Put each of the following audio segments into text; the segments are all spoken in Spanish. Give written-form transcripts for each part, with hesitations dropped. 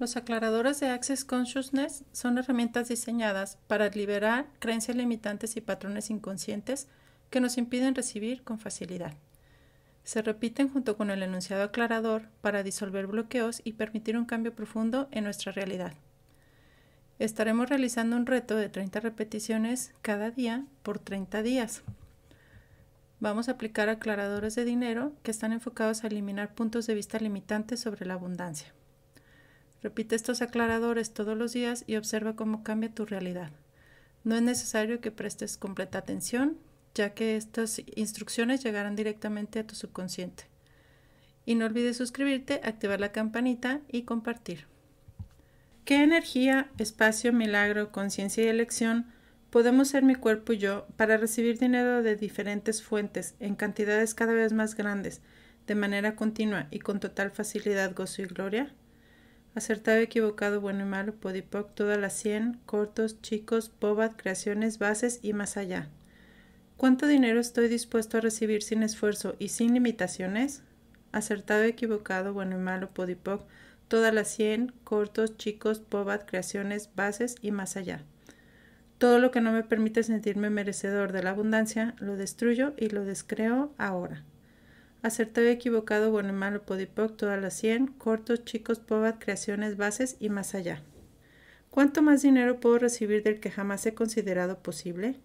Los aclaradores de Access Consciousness son herramientas diseñadas para liberar creencias limitantes y patrones inconscientes que nos impiden recibir con facilidad. Se repiten junto con el enunciado aclarador para disolver bloqueos y permitir un cambio profundo en nuestra realidad. Estaremos realizando un reto de 30 repeticiones cada día por 30 días. Vamos a aplicar aclaradores de dinero que están enfocados a eliminar puntos de vista limitantes sobre la abundancia. Repite estos aclaradores todos los días y observa cómo cambia tu realidad. No es necesario que prestes completa atención, ya que estas instrucciones llegarán directamente a tu subconsciente. Y no olvides suscribirte, activar la campanita y compartir. ¿Qué energía, espacio, milagro, conciencia y elección podemos ser mi cuerpo y yo para recibir dinero de diferentes fuentes en cantidades cada vez más grandes, de manera continua y con total facilidad, gozo y gloria? Acertado, equivocado, bueno y malo, podipoc, todas las 100, cortos, chicos, bobat, creaciones, bases y más allá. ¿Cuánto dinero estoy dispuesto a recibir sin esfuerzo y sin limitaciones? Acertado, equivocado, bueno y malo, podipoc, todas las 100, cortos, chicos, bobat, creaciones, bases y más allá. Todo lo que no me permite sentirme merecedor de la abundancia, lo destruyo y lo descreo ahora. Acertado, equivocado, bueno y malo, podipoc, todas las 100, cortos, chicos, bobat, creaciones, bases y más allá. ¿Cuánto más dinero puedo recibir del que jamás he considerado posible?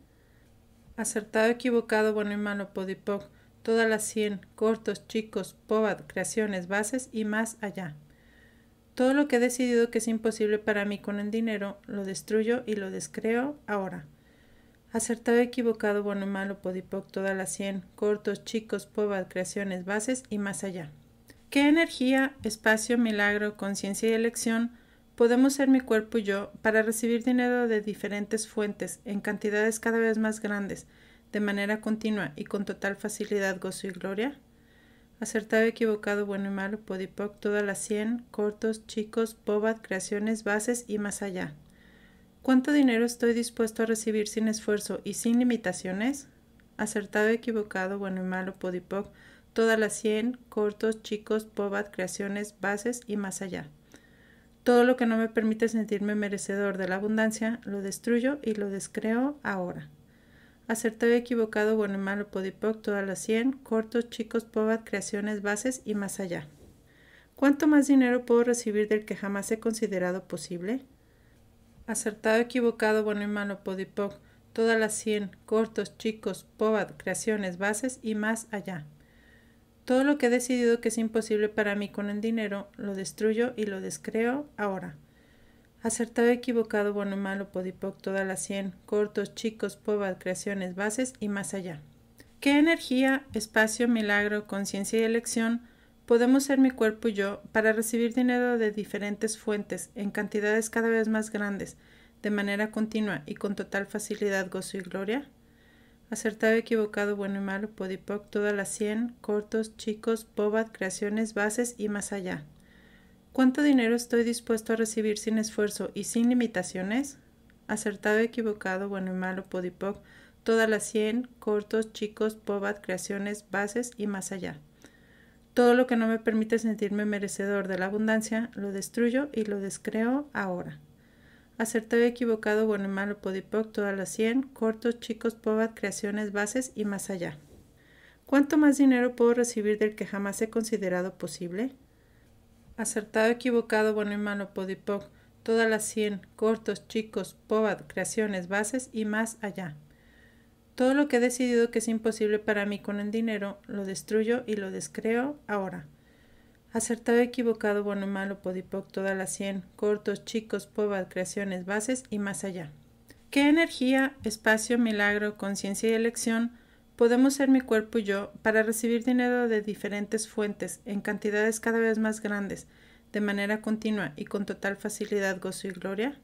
Acertado, equivocado, bueno y malo, podipoc, todas las 100, cortos, chicos, bobat, creaciones, bases y más allá. Todo lo que he decidido que es imposible para mí con el dinero, lo destruyo y lo descreo ahora. Acertado, equivocado, bueno y malo, podipoc, todas las 100, cortos, chicos, bobat, creaciones, bases y más allá. ¿Qué energía, espacio, milagro, conciencia y elección podemos ser mi cuerpo y yo para recibir dinero de diferentes fuentes en cantidades cada vez más grandes, de manera continua y con total facilidad, gozo y gloria? Acertado, equivocado, bueno y malo, podipoc, todas las 100, cortos, chicos, bobat, creaciones, bases y más allá. ¿Cuánto dinero estoy dispuesto a recibir sin esfuerzo y sin limitaciones? Acertado, equivocado, bueno y malo, podipoc, todas las 100, cortos, chicos, bobat, creaciones, bases y más allá. Todo lo que no me permite sentirme merecedor de la abundancia, lo destruyo y lo descreo ahora. Acertado, equivocado, bueno y malo, podipoc, todas las 100, cortos, chicos, bobat, creaciones, bases y más allá. ¿Cuánto más dinero puedo recibir del que jamás he considerado posible? Acertado, equivocado, bueno y malo, podipoc, todas las 100, cortos, chicos, bobat, creaciones, bases y más allá. Todo lo que he decidido que es imposible para mí con el dinero, lo destruyo y lo descreo ahora. Acertado, equivocado, bueno y malo, podipoc, todas las 100, cortos, chicos, bobat, creaciones, bases y más allá. ¿Qué energía, espacio, milagro, conciencia y elección podemos ser mi cuerpo y yo para recibir dinero de diferentes fuentes en cantidades cada vez más grandes, de manera continua y con total facilidad, gozo y gloria? Acertado, equivocado, bueno y malo, podipoc, todas las 100, cortos, chicos, bobat, creaciones, bases y más allá. ¿Cuánto dinero estoy dispuesto a recibir sin esfuerzo y sin limitaciones? Acertado, equivocado, bueno y malo, podipoc, todas las 100, cortos, chicos, bobat, creaciones, bases y más allá. Todo lo que no me permite sentirme merecedor de la abundancia, lo destruyo y lo descreo ahora. Acertado, equivocado, bueno y malo, podipoc, todas las 100, cortos, chicos, bobat, creaciones, bases y más allá. ¿Cuánto más dinero puedo recibir del que jamás he considerado posible? Acertado, equivocado, bueno y malo, podipoc, todas las 100, cortos, chicos, bobat, creaciones, bases y más allá. Todo lo que he decidido que es imposible para mí con el dinero, lo destruyo y lo descreo ahora. Acertado, equivocado, bueno y malo, podipoc, todas las 100, cortos, chicos, bobat, creaciones, bases y más allá. ¿Qué energía, espacio, milagro, conciencia y elección podemos ser mi cuerpo y yo para recibir dinero de diferentes fuentes en cantidades cada vez más grandes, de manera continua y con total facilidad, gozo y gloria?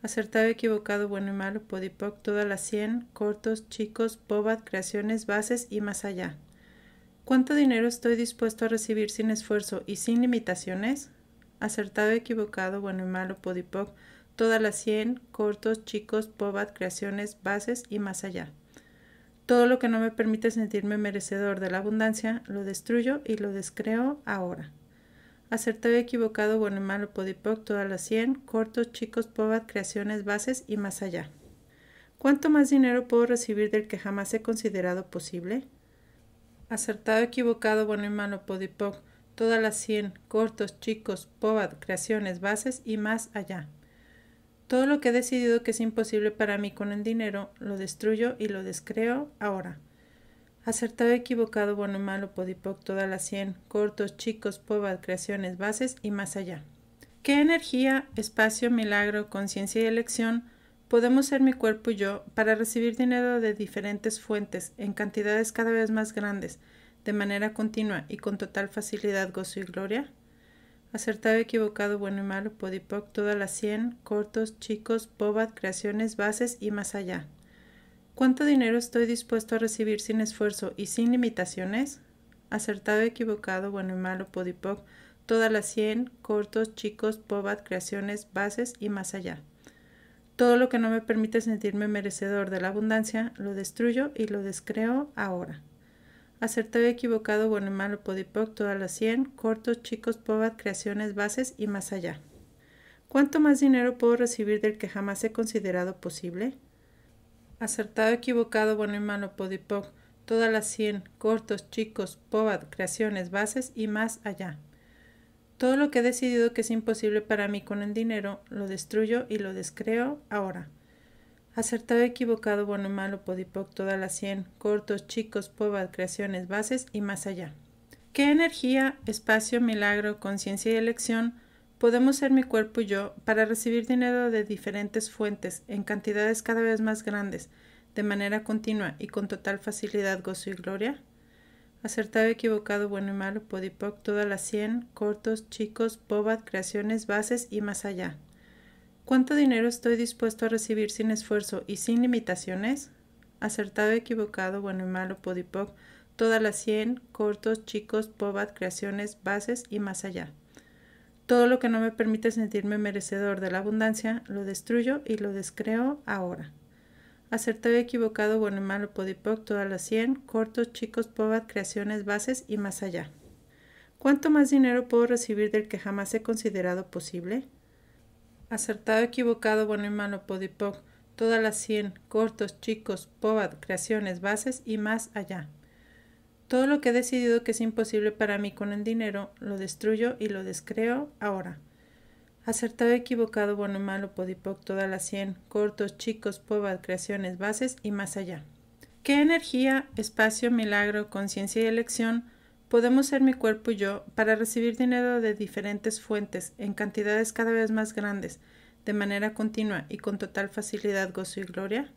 Acertado, equivocado, bueno y malo, podipoc, todas las 100, cortos, chicos, bobat, creaciones, bases y más allá. ¿Cuánto dinero estoy dispuesto a recibir sin esfuerzo y sin limitaciones? Acertado, equivocado, bueno y malo, podipoc, todas las 100, cortos, chicos, bobat, creaciones, bases y más allá. Todo lo que no me permite sentirme merecedor de la abundancia, lo destruyo y lo descreo ahora. Acertado y equivocado, bueno y malo, podipoc, todas las 100, cortos, chicos, pobat, creaciones, bases y más allá. ¿Cuánto más dinero puedo recibir del que jamás he considerado posible? Acertado, equivocado, bueno y malo, podipoc, todas las 100, cortos, chicos, pobat, creaciones, bases y más allá. Todo lo que he decidido que es imposible para mí con el dinero, lo destruyo y lo descreo ahora. Acertado, equivocado, bueno y malo, podipoc, todas las 100, cortos, chicos, pobat, creaciones, bases y más allá. ¿Qué energía, espacio, milagro, conciencia y elección podemos ser mi cuerpo y yo para recibir dinero de diferentes fuentes en cantidades cada vez más grandes, de manera continua y con total facilidad, gozo y gloria? Acertado, equivocado, bueno y malo, podipoc, todas las 100, cortos, chicos, pobat, creaciones, bases y más allá. ¿Cuánto dinero estoy dispuesto a recibir sin esfuerzo y sin limitaciones? Acertado, equivocado, bueno y malo, podipoc, todas las 100, cortos, chicos, pobat, creaciones, bases y más allá. Todo lo que no me permite sentirme merecedor de la abundancia, lo destruyo y lo descreo ahora. Acertado, equivocado, bueno y malo, podipoc, todas las 100, cortos, chicos, pobat, creaciones, bases y más allá. ¿Cuánto más dinero puedo recibir del que jamás he considerado posible? Acertado, equivocado, bueno y malo, podipoc, todas las 100, cortos, chicos, pobat, creaciones, bases y más allá. Todo lo que he decidido que es imposible para mí con el dinero, lo destruyo y lo descreo ahora. Acertado, equivocado, bueno y malo, podipoc, todas las 100, cortos, chicos, pobat, creaciones, bases y más allá. ¿Qué energía, espacio, milagro, conciencia y elección podemos ser mi cuerpo y yo para recibir dinero de diferentes fuentes en cantidades cada vez más grandes, de manera continua y con total facilidad, gozo y gloria? Acertado, equivocado, bueno y malo, podipoc, todas las 100, cortos, chicos, pobat, creaciones, bases y más allá. ¿Cuánto dinero estoy dispuesto a recibir sin esfuerzo y sin limitaciones? Acertado, equivocado, bueno y malo, podipoc, todas las 100, cortos, chicos, pobat, creaciones, bases y más allá. Todo lo que no me permite sentirme merecedor de la abundancia, lo destruyo y lo descreo ahora. Acertado, equivocado, bueno y malo, podipoc, todas las 100, cortos, chicos, pobat, creaciones, bases y más allá. ¿Cuánto más dinero puedo recibir del que jamás he considerado posible? Acertado, equivocado, bueno y malo, podipoc, todas las 100, cortos, chicos, pobat, creaciones, bases y más allá. Todo lo que he decidido que es imposible para mí con el dinero, lo destruyo y lo descreo ahora. Acertado, equivocado, bueno y malo, podipoc, todas las 100, cortos, chicos, pobat, creaciones, bases y más allá. ¿Qué energía, espacio, milagro, conciencia y elección podemos ser mi cuerpo y yo para recibir dinero de diferentes fuentes en cantidades cada vez más grandes, de manera continua y con total facilidad, gozo y gloria?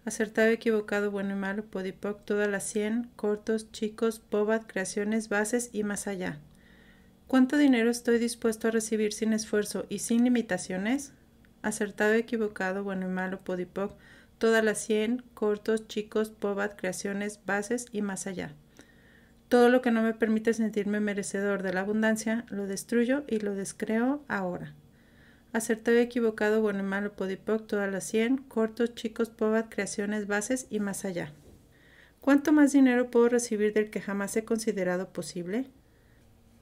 Acertado, equivocado, bueno y malo, podipoc, todas las 100, cortos, chicos, pobat, creaciones, bases y más allá. ¿Cuánto dinero estoy dispuesto a recibir sin esfuerzo y sin limitaciones? Acertado, equivocado, bueno y malo, podipoc, todas las 100, cortos, chicos, pobat, creaciones, bases y más allá. Todo lo que no me permite sentirme merecedor de la abundancia, lo destruyo y lo descreo ahora. Acertado, equivocado, bueno y malo, podipoc, todas las 100, cortos, chicos, pobat, creaciones, bases y más allá. ¿Cuánto más dinero puedo recibir del que jamás he considerado posible?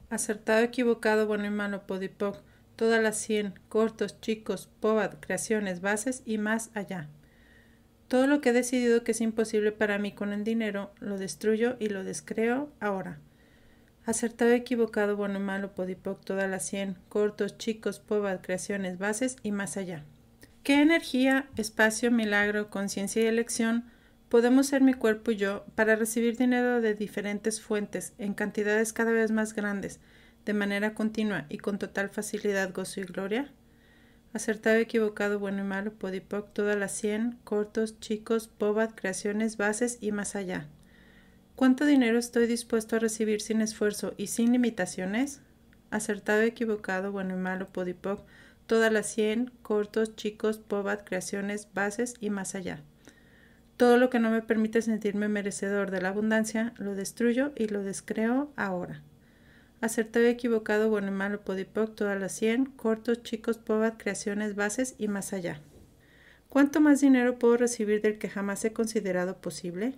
Acertado, equivocado, bueno y malo, podipoc, todas las 100, cortos, chicos, pobat, creaciones, bases y más allá. Todo lo que he decidido que es imposible para mí con el dinero, lo destruyo y lo descreo ahora. Acertado, equivocado, bueno y malo, podipoc, todas las 100, cortos, chicos, pobat, creaciones, bases y más allá. ¿Qué energía, espacio, milagro, conciencia y elección podemos ser mi cuerpo y yo para recibir dinero de diferentes fuentes en cantidades cada vez más grandes, de manera continua y con total facilidad, gozo y gloria? Acertado, equivocado, bueno y malo, podipoc, todas las 100, cortos, chicos, pobat, creaciones, bases y más allá. ¿Cuánto dinero estoy dispuesto a recibir sin esfuerzo y sin limitaciones? Acertado, equivocado, bueno y malo, podipoc, todas las 100, cortos, chicos, pobat, creaciones, bases y más allá. Todo lo que no me permite sentirme merecedor de la abundancia, lo destruyo y lo descreo ahora. Acertado, equivocado, bueno y malo, podipoc, todas las 100, cortos, chicos, pobat, creaciones, bases y más allá. ¿Cuánto más dinero puedo recibir del que jamás he considerado posible?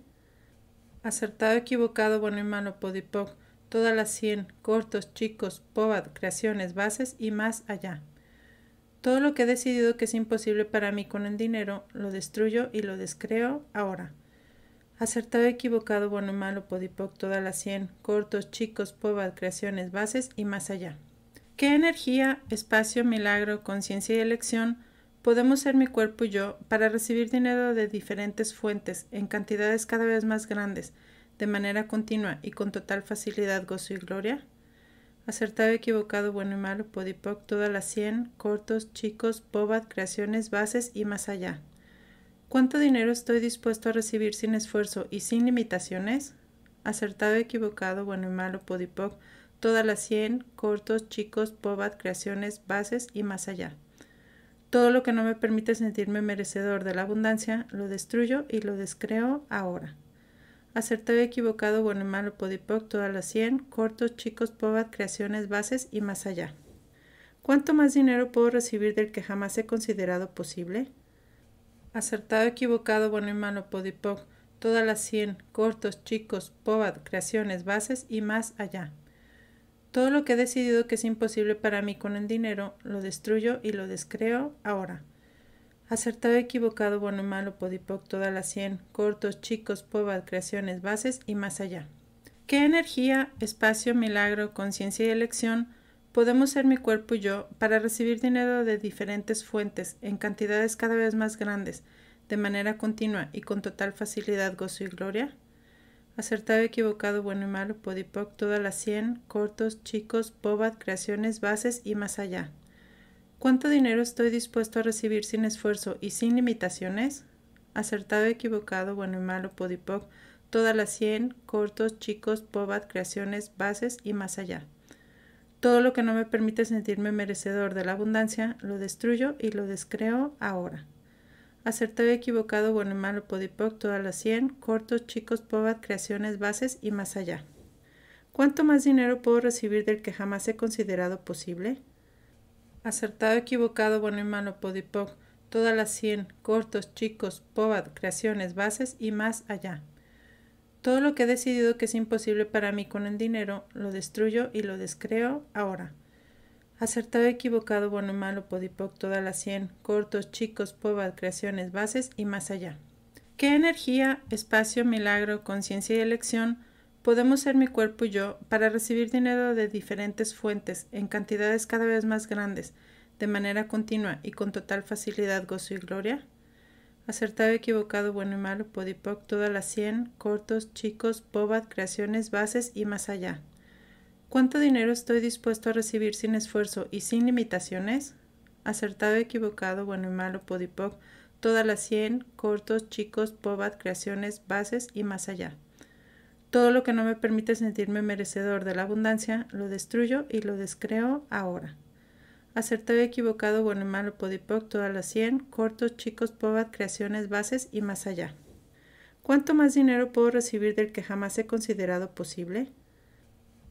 Acertado, equivocado, bueno y malo, podipoc, todas las 100, cortos, chicos, POBAD, creaciones, bases y más allá. Todo lo que he decidido que es imposible para mí con el dinero, lo destruyo y lo descreo ahora. Acertado, equivocado, bueno, malo, podipoc, todas las 100, cortos, chicos, POBAD, creaciones, bases y más allá. ¿Qué energía, espacio, milagro, conciencia y elección podemos ser mi cuerpo y yo para recibir dinero de diferentes fuentes en cantidades cada vez más grandes, de manera continua y con total facilidad, gozo y gloria? Acertado, equivocado, bueno y malo, podipoc, todas las 100, cortos, chicos, POBAD, creaciones, bases y más allá. ¿Cuánto dinero estoy dispuesto a recibir sin esfuerzo y sin limitaciones? Acertado, equivocado, bueno y malo, podipoc, todas las 100, cortos, chicos, POBAD, creaciones, bases y más allá. Todo lo que no me permite sentirme merecedor de la abundancia, lo destruyo y lo descreo ahora. Acertado, equivocado, bueno y malo, podipoc, todas las 100, cortos, chicos, POBAD, creaciones, bases y más allá. ¿Cuánto más dinero puedo recibir del que jamás he considerado posible? Acertado, equivocado, bueno y malo, podipoc, todas las 100, cortos, chicos, POBAD, creaciones, bases y más allá. Todo lo que he decidido que es imposible para mí con el dinero, lo destruyo y lo descreo ahora. Acertado, equivocado, bueno y malo, podipoc, todas las 100, cortos, chicos, POBAD, creaciones, bases y más allá. ¿Qué energía, espacio, milagro, conciencia y elección podemos ser mi cuerpo y yo para recibir dinero de diferentes fuentes en cantidades cada vez más grandes, de manera continua y con total facilidad, gozo y gloria? Acertado, equivocado, bueno y malo, podipoc, todas las 100, cortos, chicos, POBAD, creaciones, bases y más allá. ¿Cuánto dinero estoy dispuesto a recibir sin esfuerzo y sin limitaciones? Acertado, equivocado, bueno y malo, podipoc, todas las 100, cortos, chicos, POBAD, creaciones, bases y más allá. Todo lo que no me permite sentirme merecedor de la abundancia, lo destruyo y lo descreo ahora. Acertado, equivocado, bueno y malo, podipoc, todas las 100, cortos, chicos, POBAD, creaciones, bases y más allá. ¿Cuánto más dinero puedo recibir del que jamás he considerado posible? Acertado, equivocado, bueno y malo, podipoc, todas las 100, cortos, chicos, POBAD, creaciones, bases y más allá. Todo lo que he decidido que es imposible para mí con el dinero, lo destruyo y lo descreo ahora. Acertado, equivocado, bueno y malo, podipoc, todas las 100, cortos, chicos, POBAD, creaciones, bases y más allá. ¿Qué energía, espacio, milagro, conciencia y elección podemos ser mi cuerpo y yo para recibir dinero de diferentes fuentes en cantidades cada vez más grandes, de manera continua y con total facilidad, gozo y gloria? Acertado, equivocado, bueno y malo, podipoc, todas las 100, cortos, chicos, POBAD, creaciones, bases y más allá. ¿Cuánto dinero estoy dispuesto a recibir sin esfuerzo y sin limitaciones? Acertado, equivocado, bueno y malo, podipoc, todas las 100, cortos, chicos, POBAD, creaciones, bases y más allá. Todo lo que no me permite sentirme merecedor de la abundancia, lo destruyo y lo descreo ahora. Acertado, equivocado, bueno y malo, podipoc, todas las 100, cortos, chicos, POBAD, creaciones, bases y más allá. ¿Cuánto más dinero puedo recibir del que jamás he considerado posible?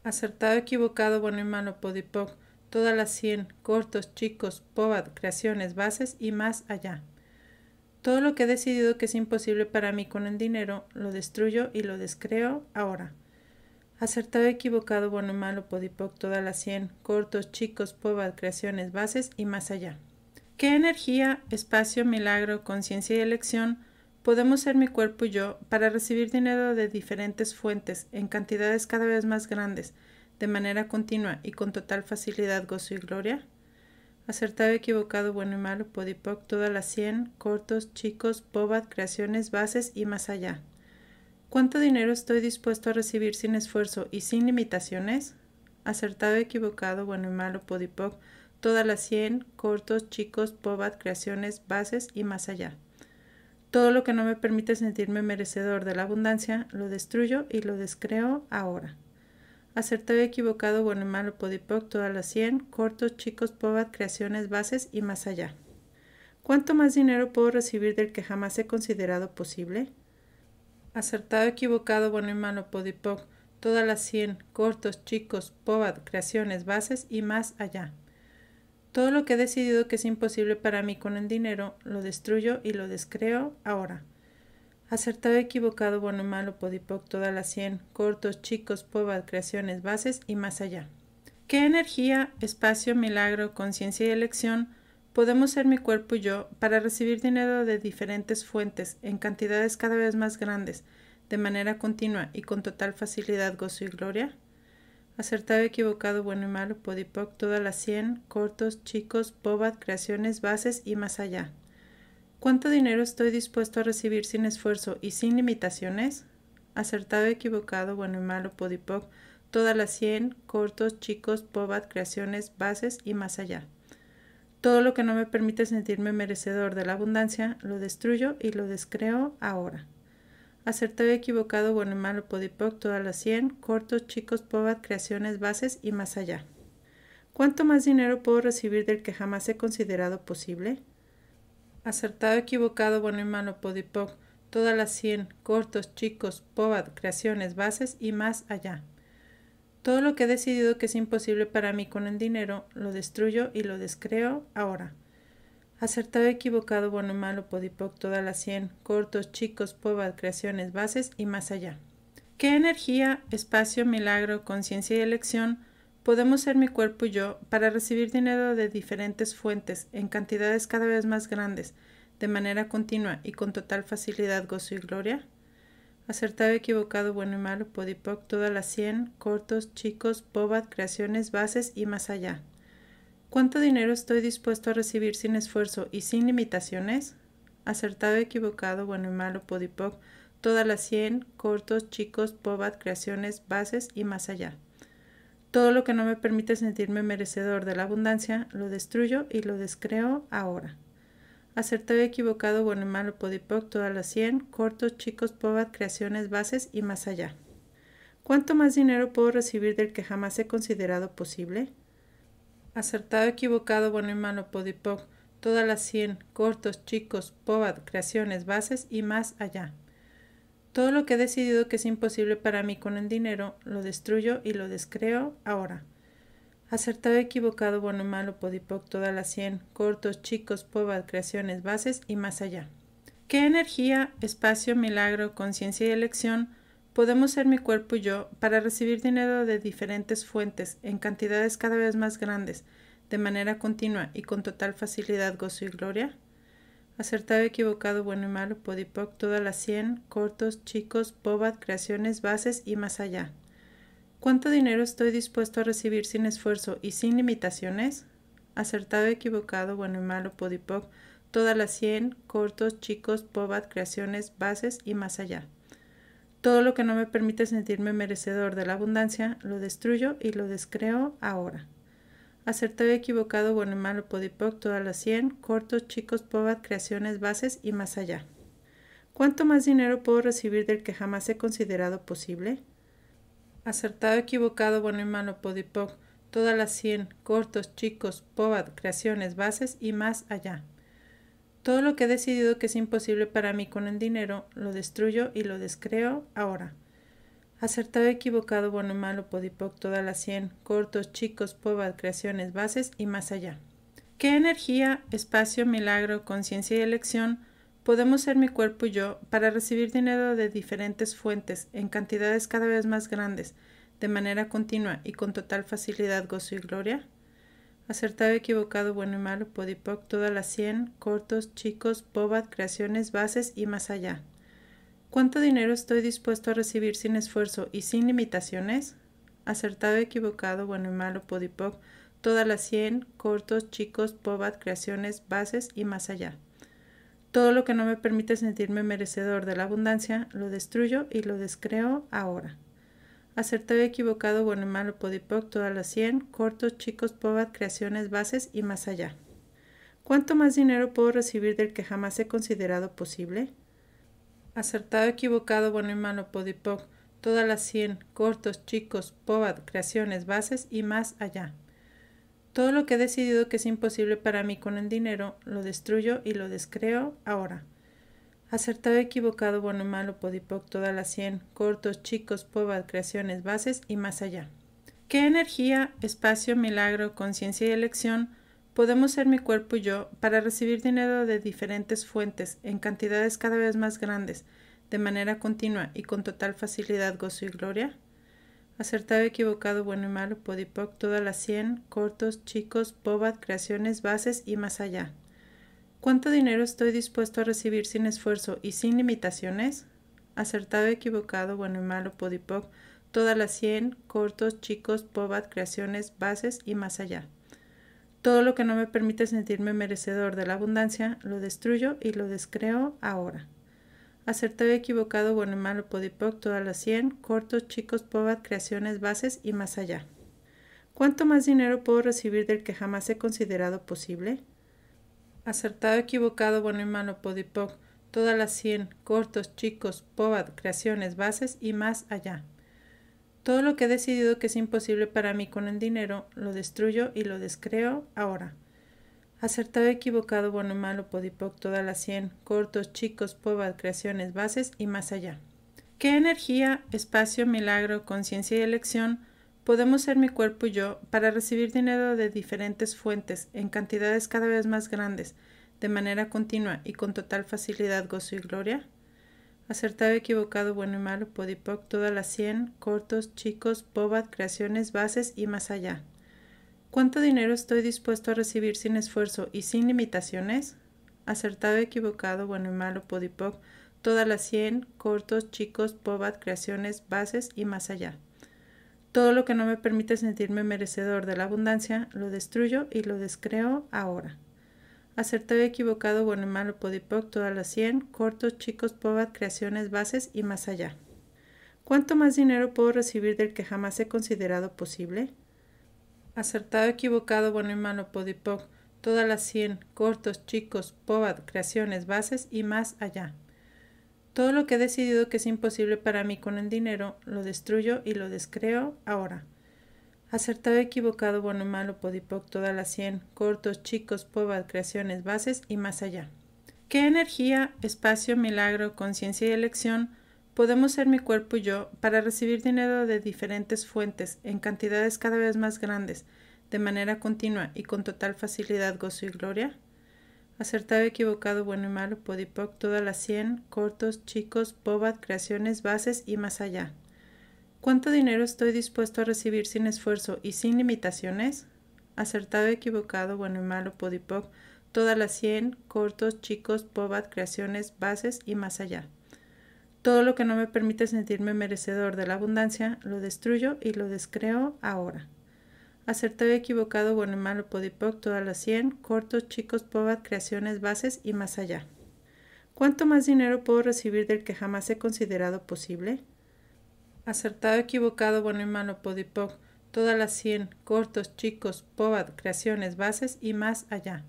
Acertado, equivocado, bueno y malo, podipoc, todas las 100, cortos, chicos, POBAD, creaciones, bases y más allá. Todo lo que he decidido que es imposible para mí con el dinero, lo destruyo y lo descreo ahora. Acertado, equivocado, bueno y malo, podipoc, todas las 100, cortos, chicos, POBAD, creaciones, bases y más allá. ¿Qué energía, espacio, milagro, conciencia y elección podemos ser mi cuerpo y yo para recibir dinero de diferentes fuentes en cantidades cada vez más grandes, de manera continua y con total facilidad, gozo y gloria? Acertado, equivocado, bueno y malo, podipoc, todas las 100, cortos, chicos, POBAD, creaciones, bases y más allá. ¿Cuánto dinero estoy dispuesto a recibir sin esfuerzo y sin limitaciones? Acertado, equivocado, bueno y malo, podipoc, todas las 100, cortos, chicos, POBAD, creaciones, bases y más allá. Todo lo que no me permite sentirme merecedor de la abundancia, lo destruyo y lo descreo ahora. Acertado, equivocado, bueno y malo, podipoc, todas las 100, cortos, chicos, POBAD, creaciones, bases y más allá. ¿Cuánto más dinero puedo recibir del que jamás he considerado posible? Acertado, equivocado, bueno y malo, podipoc, todas las 100, cortos, chicos, POBAD, creaciones, bases y más allá. Todo lo que he decidido que es imposible para mí con el dinero, lo destruyo y lo descreo ahora. Acertado, equivocado, bueno y malo, podipoc, todas las 100, cortos, chicos, pobad, creaciones, bases y más allá. ¿Qué energía, espacio, milagro, conciencia y elección podemos ser mi cuerpo y yo para recibir dinero de diferentes fuentes en cantidades cada vez más grandes, de manera continua y con total facilidad, gozo y gloria? Acertado, equivocado, bueno y malo, podipoc, todas las 100, cortos, chicos, pobad, creaciones, bases y más allá. ¿Cuánto dinero estoy dispuesto a recibir sin esfuerzo y sin limitaciones? Acertado, equivocado, bueno y malo, podipoc, todas las 100, cortos, chicos, pobad, creaciones, bases y más allá. Todo lo que no me permite sentirme merecedor de la abundancia, lo destruyo y lo descreo ahora. Acertado, equivocado, bueno y malo, podipoc, todas las 100, cortos, chicos, pobad, creaciones, bases y más allá. ¿Cuánto más dinero puedo recibir del que jamás he considerado posible? Acertado, equivocado, bueno y malo, podipoc, todas las 100, cortos, chicos, pobad, creaciones, bases y más allá. Todo lo que he decidido que es imposible para mí con el dinero, lo destruyo y lo descreo ahora. Acertado, equivocado, bueno y malo, podipoc, todas las 100, cortos, chicos, pobad, creaciones, bases y más allá. ¿Qué energía, espacio, milagro, conciencia y elección podemos ser mi cuerpo y yo para recibir dinero de diferentes fuentes en cantidades cada vez más grandes, de manera continua y con total facilidad, gozo y gloria? Acertado, equivocado, bueno y malo, podipoc, todas las 100, cortos, chicos, pobad, creaciones, bases y más allá. ¿Cuánto dinero estoy dispuesto a recibir sin esfuerzo y sin limitaciones? Acertado, equivocado, bueno y malo, podipoc, todas las 100, cortos, chicos, pobad, creaciones, bases y más allá. Todo lo que no me permite sentirme merecedor de la abundancia, lo destruyo y lo descreo ahora. Acertado, equivocado, bueno y malo, podipoc, todas las 100, cortos, chicos, pobad, creaciones, bases y más allá. ¿Cuánto más dinero puedo recibir del que jamás he considerado posible? Acertado, equivocado, bueno y malo, podipoc, todas las 100, cortos, chicos, pobad, creaciones, bases y más allá. Todo lo que he decidido que es imposible para mí con el dinero, lo destruyo y lo descreo ahora. Acertado, equivocado, bueno y malo, podipoc, todas las 100, cortos, chicos, pobad, creaciones, bases y más allá. ¿Qué energía, espacio, milagro, conciencia y elección podemos ser mi cuerpo y yo para recibir dinero de diferentes fuentes en cantidades cada vez más grandes, de manera continua y con total facilidad, gozo y gloria? Acertado, equivocado, bueno y malo, podipoc, todas las 100, cortos, chicos, pobad, creaciones, bases y más allá. ¿Cuánto dinero estoy dispuesto a recibir sin esfuerzo y sin limitaciones? Acertado, equivocado, bueno y malo, podipoc, todas las 100, cortos, chicos, pobad, creaciones, bases y más allá. Todo lo que no me permite sentirme merecedor de la abundancia, lo destruyo y lo descreo ahora. Acertado, equivocado, bueno y malo, podipoc, todas las 100, cortos, chicos, pobad, creaciones, bases y más allá. ¿Cuánto más dinero puedo recibir del que jamás he considerado posible? Acertado, equivocado, bueno y malo, podipoc, todas las 100, cortos, chicos, pobad, creaciones, bases y más allá. Todo lo que he decidido que es imposible para mí con el dinero, lo destruyo y lo descreo ahora. Acertado, equivocado, bueno y malo, podipoc, todas las 100, cortos, chicos, pobad, creaciones, bases y más allá. ¿Qué energía, espacio, milagro, conciencia y elección podemos ser mi cuerpo y yo para recibir dinero de diferentes fuentes en cantidades cada vez más grandes, de manera continua y con total facilidad, gozo y gloria? Acertado, equivocado, bueno y malo, podipoc, todas las 100, cortos, chicos, pobad, creaciones, bases y más allá. ¿Cuánto dinero estoy dispuesto a recibir sin esfuerzo y sin limitaciones? Acertado, equivocado, bueno y malo, podipoc, todas las 100, cortos, chicos, pobad, creaciones, bases y más allá. Todo lo que no me permite sentirme merecedor de la abundancia, lo destruyo y lo descreo ahora. Acertado, equivocado, bueno y malo, podipoc, todas las 100, cortos, chicos, pobad, creaciones, bases y más allá. ¿Cuánto más dinero puedo recibir del que jamás he considerado posible? Acertado, equivocado, bueno y malo, podipoc, todas las 100, cortos, chicos, pobad, creaciones, bases y más allá. Todo lo que he decidido que es imposible para mí con el dinero, lo destruyo y lo descreo ahora. Acertado, equivocado, bueno y malo, podipoc, todas las 100, cortos, chicos, pobad, creaciones, bases y más allá. ¿Qué energía, espacio, milagro, conciencia y elección podemos ser mi cuerpo y yo para recibir dinero de diferentes fuentes en cantidades cada vez más grandes, de manera continua y con total facilidad, gozo y gloria. Acertado, equivocado, bueno y malo, podipoc, todas las 100, cortos, chicos, bobat, creaciones, bases y más allá. ¿Cuánto dinero estoy dispuesto a recibir sin esfuerzo y sin limitaciones? Acertado, equivocado, bueno y malo, podipoc, todas las 100, cortos, chicos, bobat, creaciones, bases y más allá. Todo lo que no me permite sentirme merecedor de la abundancia, lo destruyo y lo descreo ahora. Acertado, equivocado, bueno y malo, podipoc, todas las 100, cortos, chicos, bobat, creaciones, bases y más allá. ¿Cuánto más dinero puedo recibir del que jamás he considerado posible? Acertado, equivocado, bueno y malo, podipoc, todas las 100, cortos, chicos, bobat, creaciones, bases y más allá. Todo lo que he decidido que es imposible para mí con el dinero, lo destruyo y lo descreo ahora. Acertado, equivocado, bueno y malo, podipoc, todas las 100, cortos, chicos, bobat, creaciones, bases y más allá. ¿Qué energía, espacio, milagro, conciencia y elección podemos ser mi cuerpo y yo para recibir dinero de diferentes fuentes en cantidades cada vez más grandes, de manera continua y con total facilidad, gozo y gloria? Acertado, equivocado, bueno y malo, podipoc, todas las 100, cortos, chicos, bobat, creaciones, bases y más allá. ¿Cuánto dinero estoy dispuesto a recibir sin esfuerzo y sin limitaciones? Acertado, equivocado, bueno y malo, podipoc, todas las 100, cortos, chicos, bobat, creaciones, bases y más allá. Todo lo que no me permite sentirme merecedor de la abundancia, lo destruyo y lo descreo ahora. Acertado, equivocado, bueno y malo, podipoc, todas las 100, cortos, chicos, bobat, creaciones, bases y más allá. ¿Cuánto más dinero puedo recibir del que jamás he considerado posible? Acertado, equivocado, bueno y malo, podipoc, todas las 100, cortos, chicos, bobat, creaciones, bases y más allá. Todo lo que he decidido que es imposible para mí con el dinero, lo destruyo y lo descreo ahora. Acertado, equivocado, bueno y malo, podipoc, todas las 100, cortos, chicos, bobat, creaciones, bases y más allá. ¿Qué energía, espacio, milagro, conciencia y elección podemos ser mi cuerpo y yo para recibir dinero de diferentes fuentes en cantidades cada vez más grandes, de manera continua y con total facilidad, gozo y gloria? Acertado, equivocado, bueno y malo, podipoc, todas las 100, cortos, chicos, bobat, creaciones, bases y más allá. ¿Cuánto dinero estoy dispuesto a recibir sin esfuerzo y sin limitaciones? Acertado, equivocado, bueno y malo, podipoc, todas las 100, cortos, chicos, bobat, creaciones, bases y más allá. Todo lo que no me permite sentirme merecedor de la abundancia, lo destruyo y lo descreo ahora. Acertado, equivocado, bueno y malo, podipoc, todas las 100, cortos, chicos, bobat, creaciones, bases y más allá. ¿Cuánto más dinero puedo recibir del que jamás he considerado posible? Acertado, equivocado, bueno y malo, podipoc, todas las 100, cortos, chicos, bobat, creaciones, bases y más allá.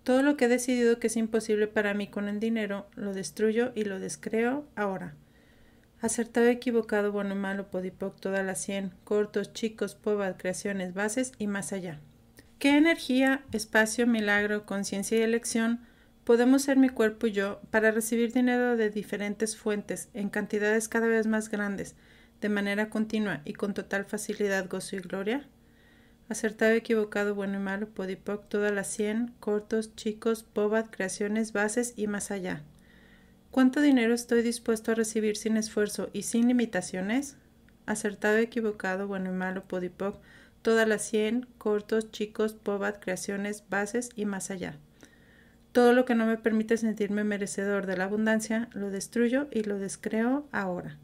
Todo lo que he decidido que es imposible para mí con el dinero, lo destruyo y lo descreo ahora. Acertado, equivocado, bueno y malo, podipoc, todas las 100, cortos, chicos, bobat, creaciones, bases y más allá. ¿Qué energía, espacio, milagro, conciencia y elección podemos ser mi cuerpo y yo para recibir dinero de diferentes fuentes en cantidades cada vez más grandes, de manera continua y con total facilidad, gozo y gloria? Acertado, equivocado, bueno y malo, podipoc, todas las 100, cortos, chicos, bobat, creaciones, bases y más allá. ¿Cuánto dinero estoy dispuesto a recibir sin esfuerzo y sin limitaciones? Acertado, equivocado, bueno y malo, podipoc, todas las 100, cortos, chicos, bobat, creaciones, bases y más allá. Todo lo que no me permite sentirme merecedor de la abundancia, lo destruyo y lo descreo ahora.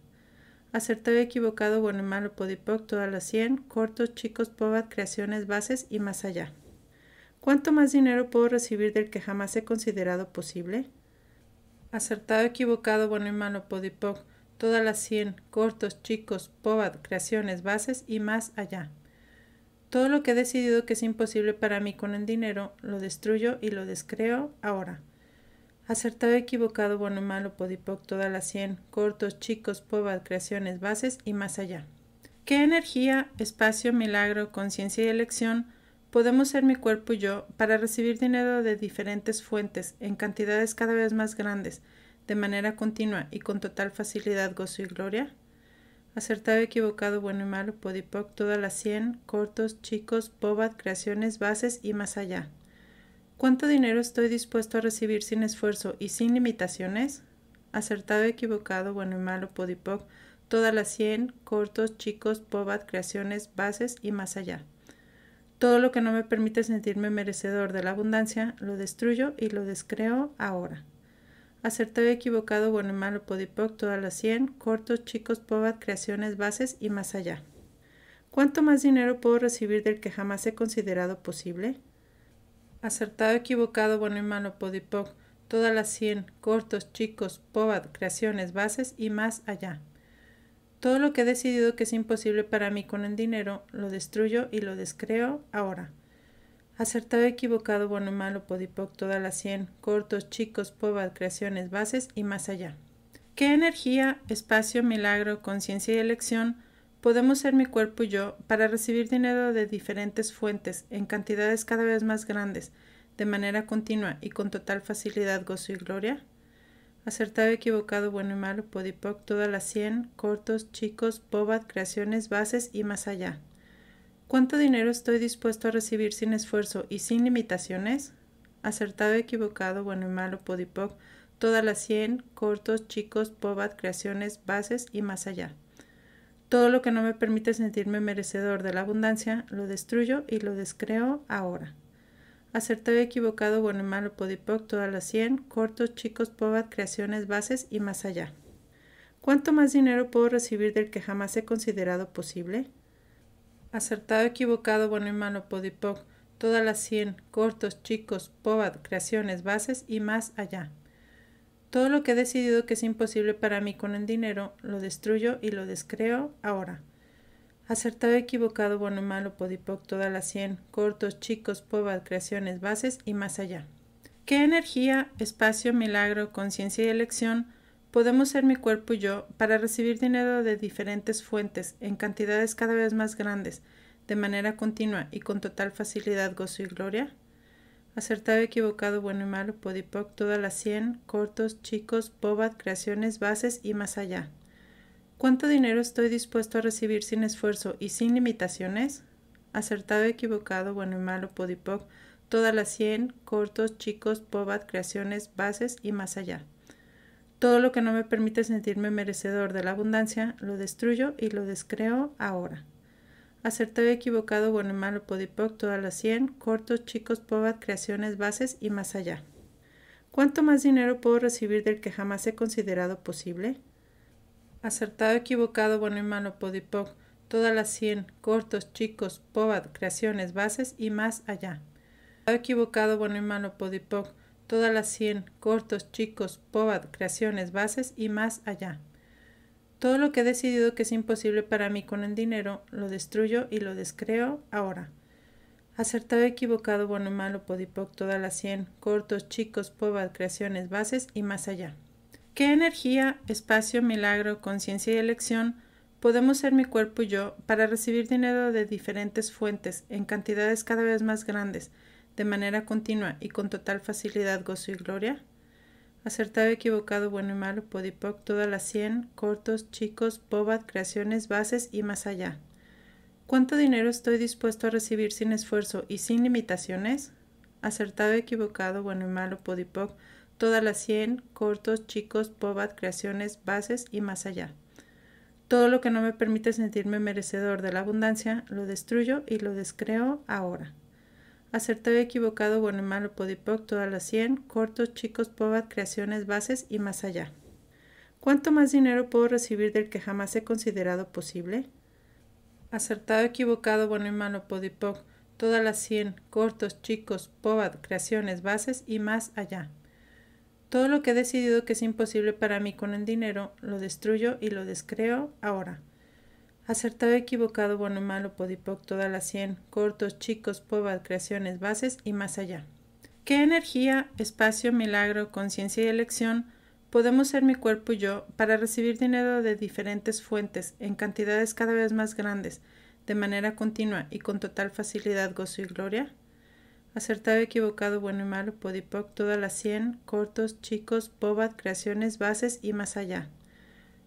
Acertado, equivocado, bueno y malo, podipoc, todas las 100, cortos, chicos, bobat, creaciones, bases y más allá. ¿Cuánto más dinero puedo recibir del que jamás he considerado posible? Acertado, equivocado, bueno y malo, podipoc, todas las 100, cortos, chicos, bobat, creaciones, bases y más allá. Todo lo que he decidido que es imposible para mí con el dinero, lo destruyo y lo descreo ahora. Acertado, equivocado, bueno y malo, podipoc, todas las 100, cortos, chicos, bobat, creaciones, bases y más allá. ¿Qué energía, espacio, milagro, conciencia y elección podemos ser mi cuerpo y yo para recibir dinero de diferentes fuentes en cantidades cada vez más grandes, de manera continua y con total facilidad, gozo y gloria? Acertado, equivocado, bueno y malo, podipoc, todas las 100, cortos, chicos, bobat, creaciones, bases y más allá. ¿Cuánto dinero estoy dispuesto a recibir sin esfuerzo y sin limitaciones? acertado, equivocado, bueno y malo, podipoc, todas las 100, cortos, chicos, pobat, creaciones, bases y más allá. Todo lo que no me permite sentirme merecedor de la abundancia, lo destruyo y lo descreo ahora. Acertado, equivocado, bueno y malo, podipoc, todas las 100, cortos, chicos, pobat, creaciones, bases y más allá. ¿Cuánto más dinero puedo recibir del que jamás he considerado posible? Acertado, equivocado, bueno y malo, podipoc, todas las 100, cortos, chicos, pobat, creaciones, bases y más allá. Todo lo que he decidido que es imposible para mí con el dinero, lo destruyo y lo descreo ahora. Acertado, equivocado, bueno y malo, podipoc, todas las 100, cortos, chicos, pobat, creaciones, bases y más allá. ¿Qué energía, espacio, milagro, conciencia y elección podemos ser mi cuerpo y yo para recibir dinero de diferentes fuentes en cantidades cada vez más grandes, de manera continua y con total facilidad, gozo y gloria? Acertado, equivocado, bueno y malo, podipoc, todas las 100, cortos, chicos, pobat, creaciones, bases y más allá. ¿Cuánto dinero estoy dispuesto a recibir sin esfuerzo y sin limitaciones? Acertado, equivocado, bueno y malo, podipoc, todas las 100, cortos, chicos, pobat, creaciones, bases y más allá. Todo lo que no me permite sentirme merecedor de la abundancia, lo destruyo y lo descreo ahora. Acertado, equivocado, bueno y malo, podipoc, todas las 100, cortos, chicos, pobat, creaciones, bases y más allá. ¿Cuánto más dinero puedo recibir del que jamás he considerado posible? Acertado, equivocado, bueno y malo, podipoc, todas las 100, cortos, chicos, pobat, creaciones, bases y más allá. Todo lo que he decidido que es imposible para mí con el dinero, lo destruyo y lo descreo ahora. Acertado, equivocado, bueno y malo, podipoc, todas las 100, cortos, chicos, pobat, creaciones, bases y más allá. ¿Qué energía, espacio, milagro, conciencia y elección podemos ser mi cuerpo y yo para recibir dinero de diferentes fuentes en cantidades cada vez más grandes, de manera continua y con total facilidad, gozo y gloria? Acertado, equivocado, bueno y malo, podipoc, todas las 100, cortos, chicos, pobat, creaciones, bases y más allá. ¿Cuánto dinero estoy dispuesto a recibir sin esfuerzo y sin limitaciones? Acertado, equivocado, bueno y malo, podipoc, todas las 100, cortos, chicos, pobat, creaciones, bases y más allá. Todo lo que no me permite sentirme merecedor de la abundancia, lo destruyo y lo descreo ahora. Acertado, equivocado, bueno y malo, podipoc, todas las 100, cortos, chicos, pobat, creaciones, bases y más allá. ¿Cuánto más dinero puedo recibir del que jamás he considerado posible? Acertado, equivocado, bueno y malo, podipoc, todas las 100, cortos, chicos, pobat, creaciones, bases y más allá. Acertado, equivocado, bueno y malo, podipoc, todas las 100, cortos, chicos, pobat, creaciones, bases y más allá. Todo lo que he decidido que es imposible para mí con el dinero, lo destruyo y lo descreo ahora. Acertado, equivocado, bueno y malo, podipoc, todas las 100, cortos, chicos, pobat, creaciones, bases y más allá. ¿Qué energía, espacio, milagro, conciencia y elección podemos ser mi cuerpo y yo para recibir dinero de diferentes fuentes en cantidades cada vez más grandes, de manera continua y con total facilidad, gozo y gloria? Acertado, equivocado, bueno y malo, podipoc, todas las 100, cortos, chicos, pobat, creaciones, bases y más allá. ¿Cuánto dinero estoy dispuesto a recibir sin esfuerzo y sin limitaciones? Acertado, equivocado, bueno y malo, podipoc, todas las 100, cortos, chicos, pobat, creaciones, bases y más allá. Todo lo que no me permite sentirme merecedor de la abundancia, lo destruyo y lo descreo ahora. Acertado, equivocado, bueno y malo, podipoc, todas las 100, cortos, chicos, pobat, creaciones, bases y más allá. ¿Cuánto más dinero puedo recibir del que jamás he considerado posible? Acertado, equivocado, bueno y malo, podipoc, todas las 100, cortos, chicos, pobat, creaciones, bases y más allá. Todo lo que he decidido que es imposible para mí con el dinero, lo destruyo y lo descreo ahora. Acertado, equivocado, bueno y malo, podipoc, todas las 100, cortos, chicos, pobat, creaciones, bases y más allá. ¿Qué energía, espacio, milagro, conciencia y elección podemos ser mi cuerpo y yo para recibir dinero de diferentes fuentes en cantidades cada vez más grandes, de manera continua y con total facilidad, gozo y gloria? Acertado, equivocado, bueno y malo, podipoc, todas las 100, cortos, chicos, pobat, creaciones, bases y más allá.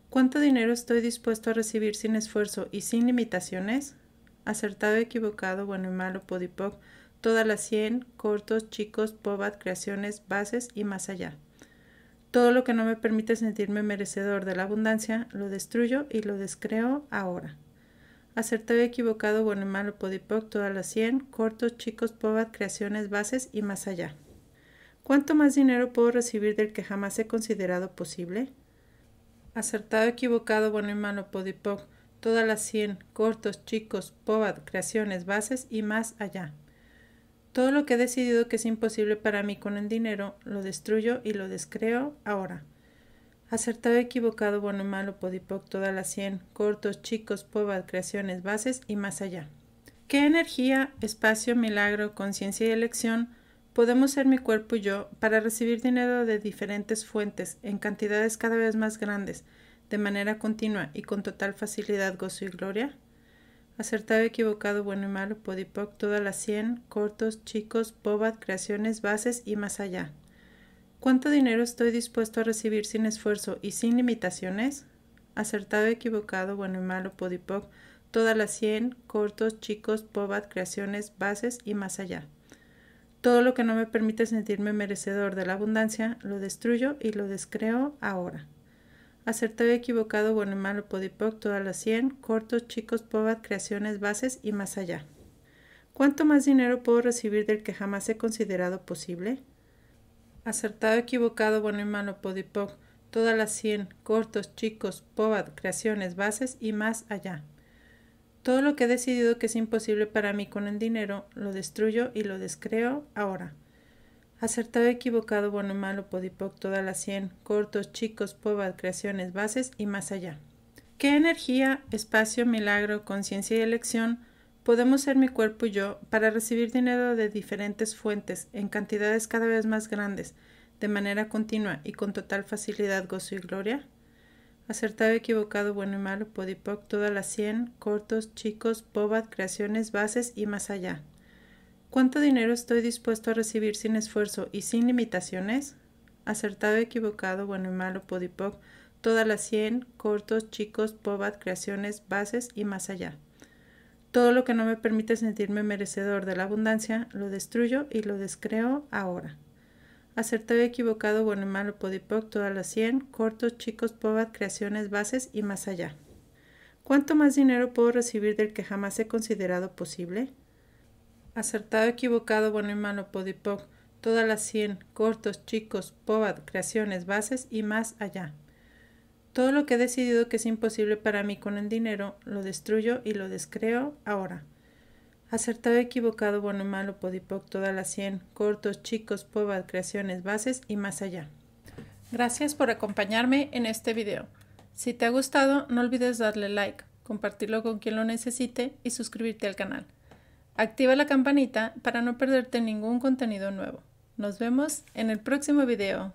¿Cuánto dinero estoy dispuesto a recibir sin esfuerzo y sin limitaciones? Acertado, equivocado, bueno y malo, podipoc, todas las 100, cortos, chicos, pobat, creaciones, bases y más allá. Todo lo que no me permite sentirme merecedor de la abundancia, lo destruyo y lo descreo ahora. Acertado y equivocado, bueno y malo, podipoc, todas las 100, cortos, chicos, pobat, creaciones, bases y más allá. ¿Cuánto más dinero puedo recibir del que jamás he considerado posible? Acertado, equivocado, bueno y malo, podipoc, todas las 100, cortos, chicos, pobat, creaciones, bases y más allá. Todo lo que he decidido que es imposible para mí con el dinero, lo destruyo y lo descreo ahora. Acertado, equivocado, bueno y malo, podipoc, todas las 100, cortos, chicos, pobat, creaciones, bases y más allá. ¿Qué energía, espacio, milagro, conciencia y elección podemos ser mi cuerpo y yo para recibir dinero de diferentes fuentes en cantidades cada vez más grandes, de manera continua y con total facilidad, gozo y gloria? Acertado, equivocado, bueno y malo, podipoc, todas las 100, cortos, chicos, pobat, creaciones, bases y más allá. ¿Cuánto dinero estoy dispuesto a recibir sin esfuerzo y sin limitaciones? Acertado, equivocado, bueno y malo, podipoc, todas las 100, cortos, chicos, pobat, creaciones, bases y más allá. Todo lo que no me permite sentirme merecedor de la abundancia, lo destruyo y lo descreo ahora. Acertado y equivocado, bueno y malo, podipoc, todas las 100, cortos, chicos, pobat, creaciones, bases y más allá. ¿Cuánto más dinero puedo recibir del que jamás he considerado posible? Acertado, equivocado, bueno y malo, podipoc, todas las 100, cortos, chicos, pobat, creaciones, bases y más allá. Todo lo que he decidido que es imposible para mí con el dinero, lo destruyo y lo descreo ahora. Acertado, equivocado, bueno y malo, podipoc, todas las 100, cortos, chicos, pobat, creaciones, bases y más allá. ¿Qué energía, espacio, milagro, conciencia y elección podemos ser mi cuerpo y yo para recibir dinero de diferentes fuentes en cantidades cada vez más grandes, de manera continua y con total facilidad, gozo y gloria? Acertado, equivocado, bueno y malo, podipoc, todas las 100, cortos, chicos, pobat, creaciones, bases y más allá. ¿Cuánto dinero estoy dispuesto a recibir sin esfuerzo y sin limitaciones? Acertado, equivocado, bueno y malo, podipoc, todas las 100, cortos, chicos, pobat, creaciones, bases y más allá. Todo lo que no me permite sentirme merecedor de la abundancia, lo destruyo y lo descreo ahora. Acertado y equivocado, bueno y malo, podipoc, todas las 100, cortos, chicos, pobat, creaciones, bases y más allá. ¿Cuánto más dinero puedo recibir del que jamás he considerado posible? Acertado, equivocado, bueno y malo, podipoc, todas las 100, cortos, chicos, pobat, creaciones, bases y más allá. Todo lo que he decidido que es imposible para mí con el dinero, lo destruyo y lo descreo ahora. Acertado, equivocado, bueno y malo, podipoc, todas las 100, cortos, chicos, pobat, creaciones, bases y más allá. Gracias por acompañarme en este video. Si te ha gustado, no olvides darle like, compartirlo con quien lo necesite y suscribirte al canal. Activa la campanita para no perderte ningún contenido nuevo. Nos vemos en el próximo video.